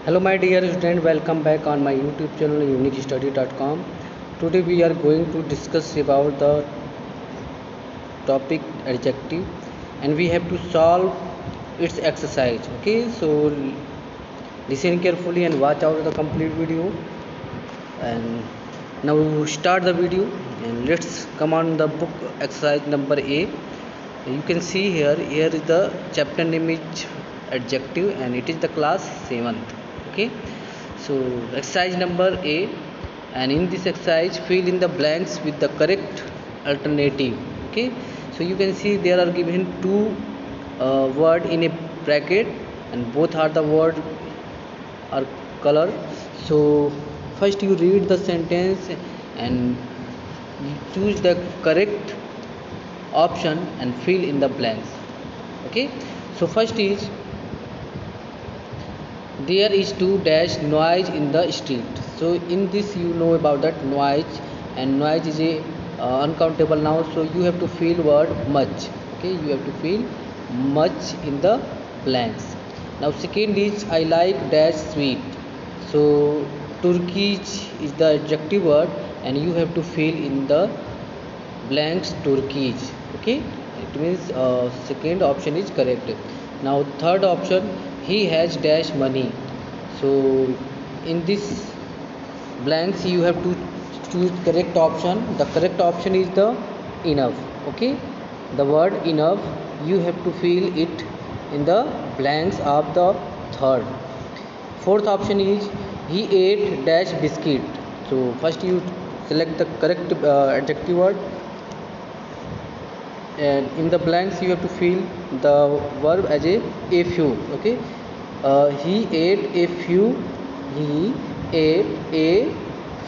Hello my dear student, welcome back on my YouTube channel uniquestudy.com. Today we are going to discuss about the topic adjective and we have to solve its exercise. Okay, so listen carefully and watch out the complete video. And now start the video and let's come on the book exercise number A. You can see here is the chapter name is adjective and it is the class 7th. Okay, so exercise number A, and in this exercise fill in the blanks with the correct alternative. Okay, so you can see there are given two word in a bracket and both are the word are color. So first you read the sentence and you choose the correct option and fill in the blanks. Okay, so first is there is too dash noise in the street. So in this you know about that noise, and noise is a uncountable noun, so you have to fill word much. Okay, you have to fill much in the blanks. Now second is I like dash sweet. So Turkish is the adjective word and you have to fill in the blanks Turkish. Okay, it means second option is correct. Now third option, he has dash money. So in this blanks you have to choose correct option. The correct option is the enough. Okay, the word enough you have to fill it in the blanks of the third. Fourth option is he ate dash biscuit. So first you select the correct adjective word and in the blanks you have to fill the verb as a few. Okay, he ate a few, he ate a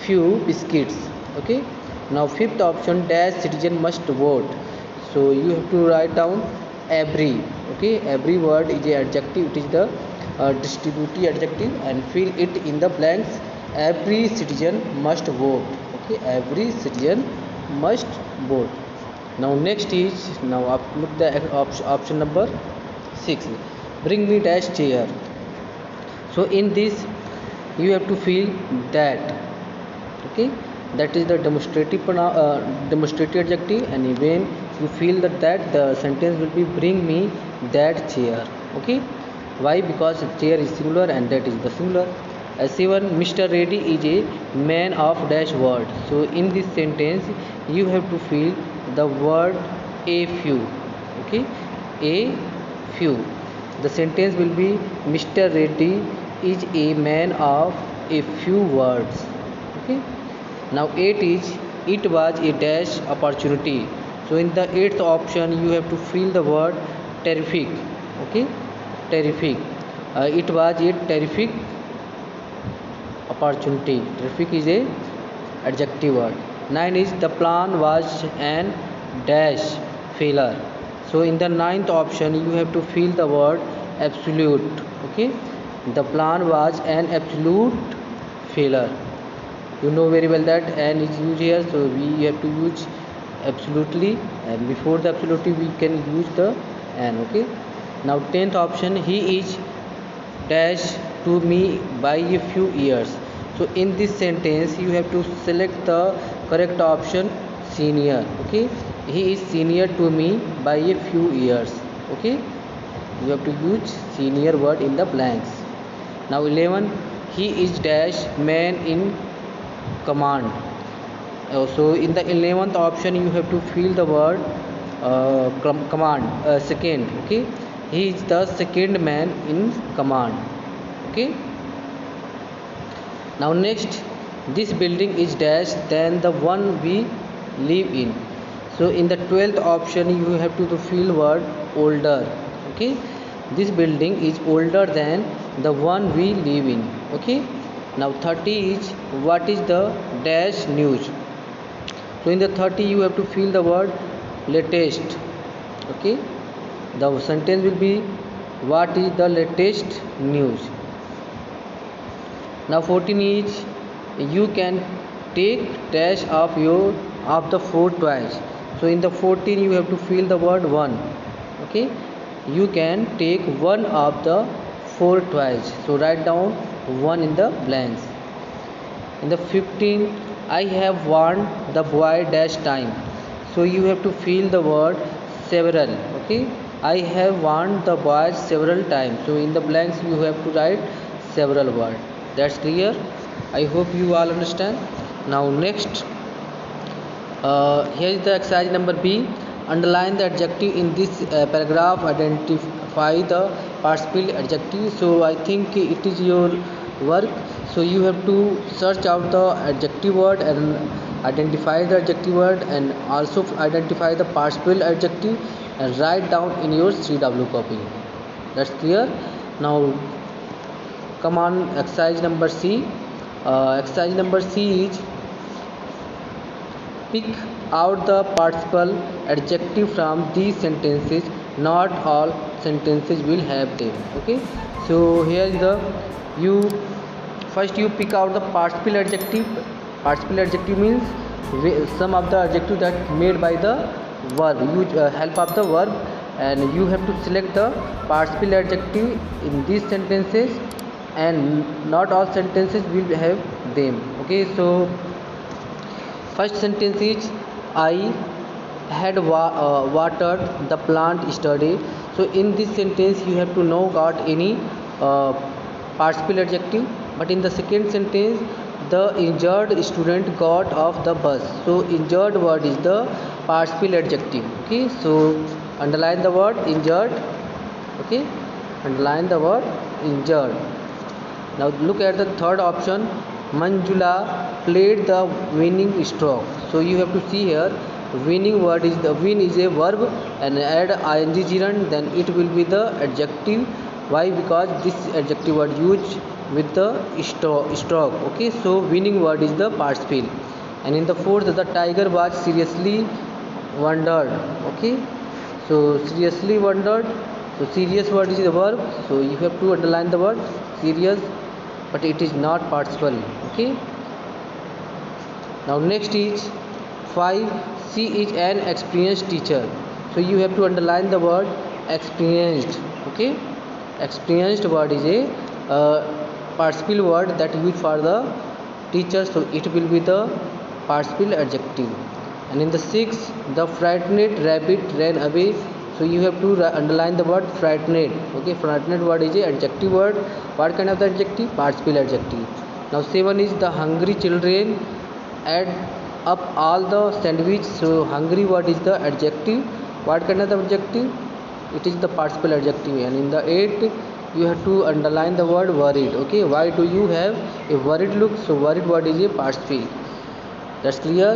few biscuits. Okay, now fifth option dash citizen must vote. So you have to write down every. Okay, every word is a adjective, it is the distributive adjective and fill it in the blanks. Every citizen must vote. Okay, every citizen must vote. Now next is, now up look the option number 6, bring me dash chair. So in this you have to fill that. Okay, that is the demonstrative adjective, and when you feel that the sentence will be bring me that chair. Okay, why? Because chair is singular and that is the singular. As7, Mr. Reddy is a man of dash word. So in this sentence you have to fill the word a few. Okay, a few. The sentence will be Mr. Reddy is a man of a few words. Okay, now 8 is it was a dash opportunity. So in the 8th option you have to fill the word terrific. Okay, terrific. It was a terrific opportunity. Terrific is a adjective word. 9 is the plan was an dash failure. So in the 9th option you have to fill the word absolute. Okay, the plan was an absolute failure. You know very well that an is used here, so we have to use absolutely, and before the absolutely we can use the an. Okay, now 10th option, he is dash to me by a few years. So in this sentence you have to select the correct option senior. Okay, he is senior to me by a few years. Okay, you have to use senior word in the blanks. Now 11, he is dash man in command. So in the 11th option you have to fill the word command, second. Okay, he is the second man in command. Okay, now next, this building is dash than the one we live in. So in the 12th option you have to fill word older. Okay, this building is older than the one we live in. Okay, now 30 is what is the dash news. So in the 30 you have to fill the word latest. Okay, the sentence will be what is the latest news. Now 14 is you can take dash of the 4 twice. So in the 14 you have to fill the word one. Okay, you can take one of the 4 twice. So write down one in the blanks. In the 15, I have warned the boy dash time. So you have to fill the word several. Okay, I have warned the boy several times. So in the blanks you have to write several words. That's clear. I hope you all understand. Now next, here is the exercise number B. Underline the adjective in this paragraph. Identify the participle adjective. So I think it is your work. So you have to search out the adjective word and identify the adjective word, and also identify the participle adjective and write down in your CW copy. That's clear. Now come on, exercise number C. Exercise number C is pick out the participle adjective from these sentences. Not all sentences will have them. Okay, so here is the, you first you pick out the participle adjective. Participle adjective means some of the adjective that made by the verb. You help of the verb, and you have to select the participle adjective in these sentences, and not all sentences will have them. Okay, so first sentence is I had watered the plant yesterday. So in this sentence you have to know got any uh, participle adjective. But in the second sentence, the injured student got off the bus. So injured word is the participle adjective. Okay, so underline the word injured. Okay, underline the word injured. Now look at the third option. Manjula played the winning stroke. So you have to see here, winning word is the win is a verb, and add ing gerund, then it will be the adjective. Why? Because this adjective word used with the stroke. Okay, so winning word is the participle. And in the fourth, the tiger was seriously wondered. Okay, so seriously wondered. So serious word is the verb. So you have to underline the word serious, but it is not participle. Okay, now next is 5. She is an experienced teacher. So you have to underline the word experienced. Okay, experienced word is a participle word that used for the teacher, so it will be the participle adjective. And in the 6, the frightened rabbit ran away. So you have to underline the word frightened. Okay, frightened word is a adjective word. What kind of the adjective? Participle adjective. Now 7 is the hungry children add up all the sandwich. So hungry word is the adjective. What kind of the adjective? It is the participle adjective. And in the 8, you have to underline the word worried. Okay, why do you have a worried look? So worried word is a participle. That's clear.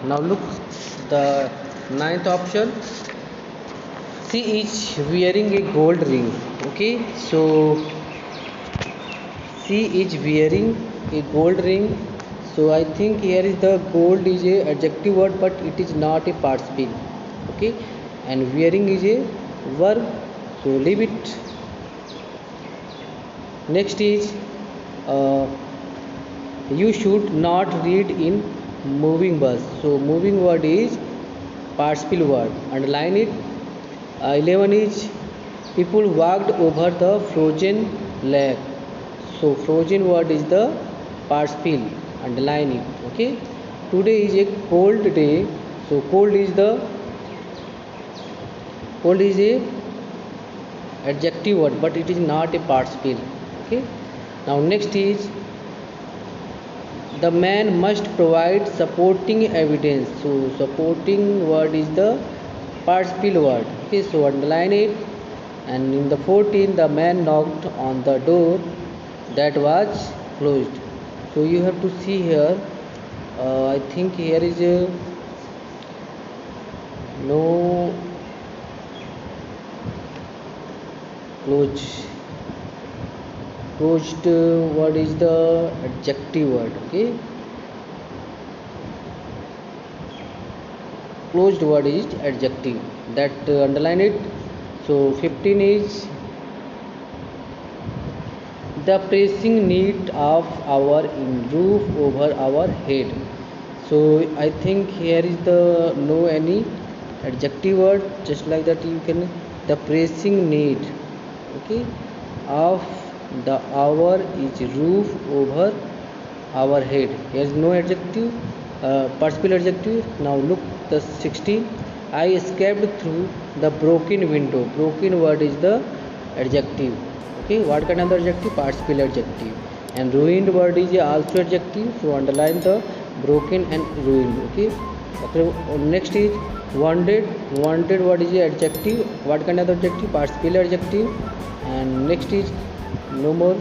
Now look the 9th option. She is wearing a gold ring. Okay, so she is wearing a gold ring. So I think here is the gold is a adjective word, but it is not a participle. Okay, and wearing is a verb, so leave it. Next is you should not read in moving bus. So moving word is participle word, underline it. 11 is people walked over the frozen lake. So frozen word is the participle, underline it. Okay, today is a cold day. So cold is a adjective word, but it is not a participle. Okay, now next is the man must provide supporting evidence. So supporting word is the participle word. Okay, so underline it. And in the 14, the man knocked on the door that was closed. So you have to see here, I think here is a no closed word is the adjective word. Okay, closed word is adjective, that underline it. So 15 is the pressing need of our roof over our head. So I think here is the no any adjective word, just like that you can the pressing need. Okay, of the hour is roof over our head. Here is no adjective, participle adjective. Now look the 16. I escaped through the broken window. Broken word is the adjective. Okay, what kind of the adjective? Participle adjective. And ruined word is also adjective. So underline the broken and ruined. Okay. Okay. Next is wounded. Wounded word is adjective. What kind of adjective? Participle adjective. And next is no more.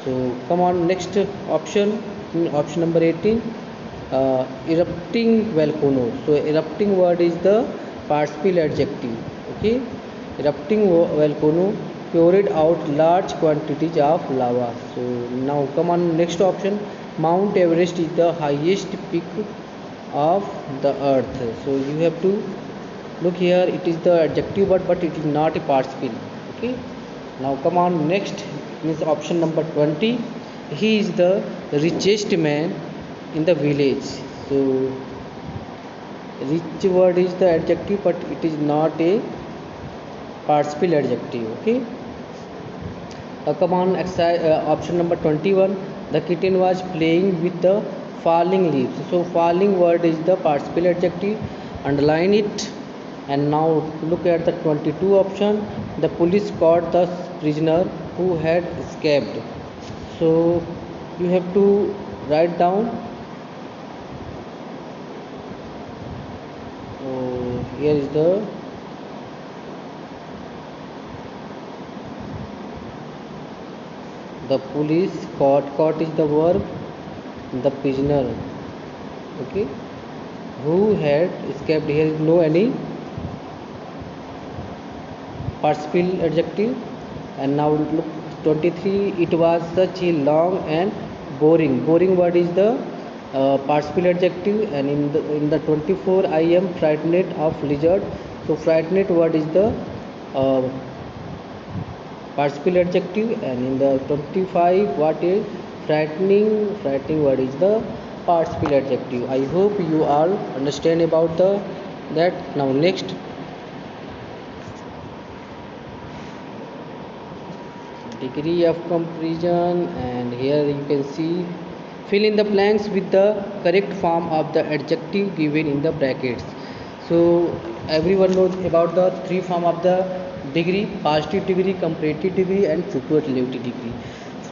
So come on, next option, option number 18, erupting volcano. So erupting word is the participle adjective. Okay, erupting volcano poured out large quantities of lava. So now come on, next option, Mount Everest is the highest peak of the earth. So you have to look here, it is the adjective word but it is not a participle. Okay, now come on, next means option number 20. He is the richest man in the village. So rich word is the adjective but it is not a participle adjective. Okay, come on, option number 21. The kitten was playing with the falling leaves. So falling word is the participle adjective, underline it. And now look at the 22 option. The police caught the prisoner who had escaped. So you have to write down. Here is the police caught is the verb, the prisoner. Okay, who had escaped. Here is no any participle adjective. And now look 23. It was such a long and boring word is the participle adjective. And in the 24, I am frightened of lizard. So frightened word is the participle adjective. And in the 25, what is frightening word is the participle adjective. I hope you all understand about that. Now next, degree of comparison. And here you can see, fill in the blanks with the correct form of the adjective given in the brackets. So everyone knows about the three form of the degree: positive degree, comparative degree, and superlative degree.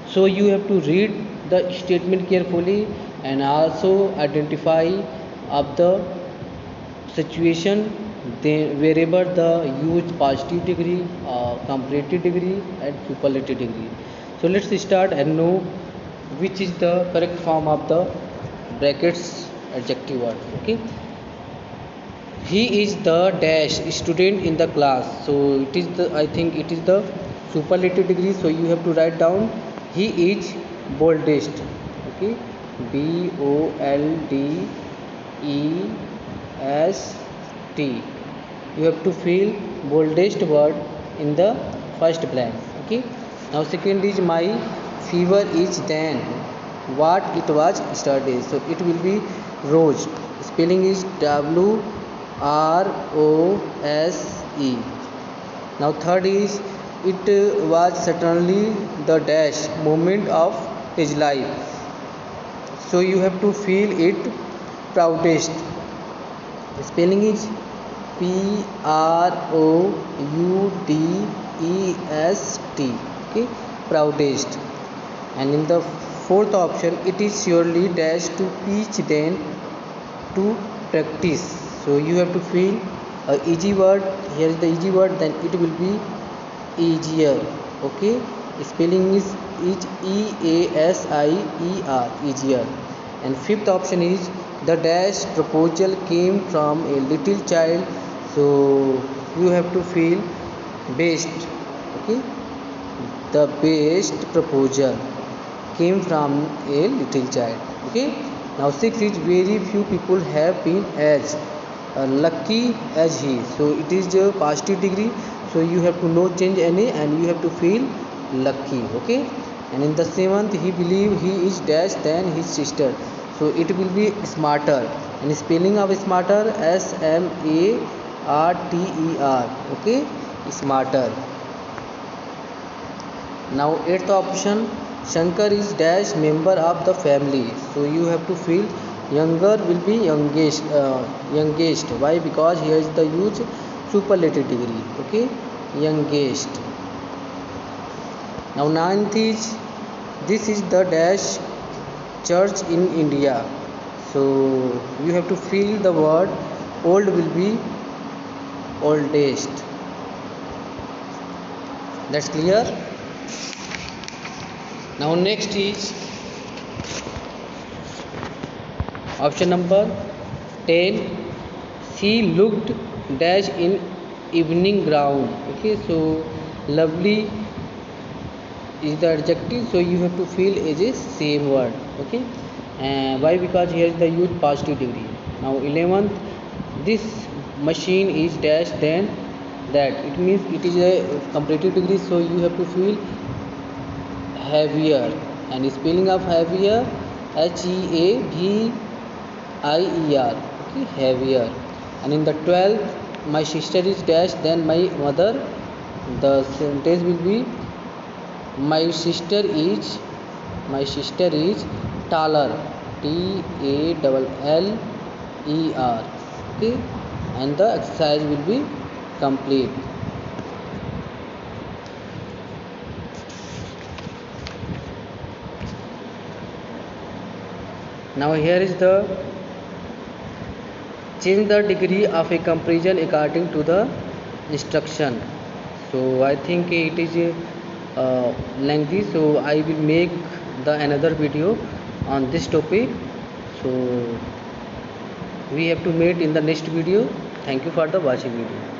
So you have to read the statement carefully and also identify of the situation wherever the use positive degree, comparative degree, and superlative degree. So let's start and know which is the correct form of the brackets adjective word. Okay, he is the dash student in the class. So it is the, I think it is the superlative degree. So you have to write down, he is boldest. Okay, BOLDEST. You have to fill boldest word in the first blank. Okay, now second is, my fever is than what it was yesterday. So it will be rose. Spelling is WROSE. Now third is, it was certainly the dash moment of his life. So you have to feel it proudest. Spelling is PROUDEST. Okay, proudest. And in the fourth option, it is surely dash to teach then to practice. So you have to feel a easy word. Here is the easy word, then it will be easier. Okay, spelling is EASIER, easier. And fifth option is, the dash proposal came from a little child. So you have to feel best. Okay, the best proposal came from a little child. Okay, now sixth is, very few people have been as lucky as he. So it is the positive degree. So you have to no change any and you have to feel lucky. Okay, and in the seventh, he believe he is dash than his sister. So it will be smarter. And spelling of smarter, SMARTER. Okay, smarter. Now eighth option, Shankar is dash member of the family. So you have to feel younger will be youngest. Why? Because here is the huge superlative degree. Okay, youngest. Now ninth is, this is the dash church in India. So you have to feel the word old will be oldest. That's clear. Now next is option number 10. She looked dash in evening ground. Okay, so lovely is the adjective, so you have to feel as a same word. Okay, and why? Because here is the use positive degree. Now 11th, this machine is dash then that, it means it is a comparative degree, so you have to feel heavier, and spelling of heavier, HEAVIER. Okay, heavier. And in the 12th, my sister is dash then my mother. The sentence will be my sister is taller, TALLER. Okay, and the exercise will be complete. Now here is the change the degree of a comparison according to the instruction. So I think it is lengthy, so I will make the another video on this topic. So we have to meet in the next video. Thank you for the watching video.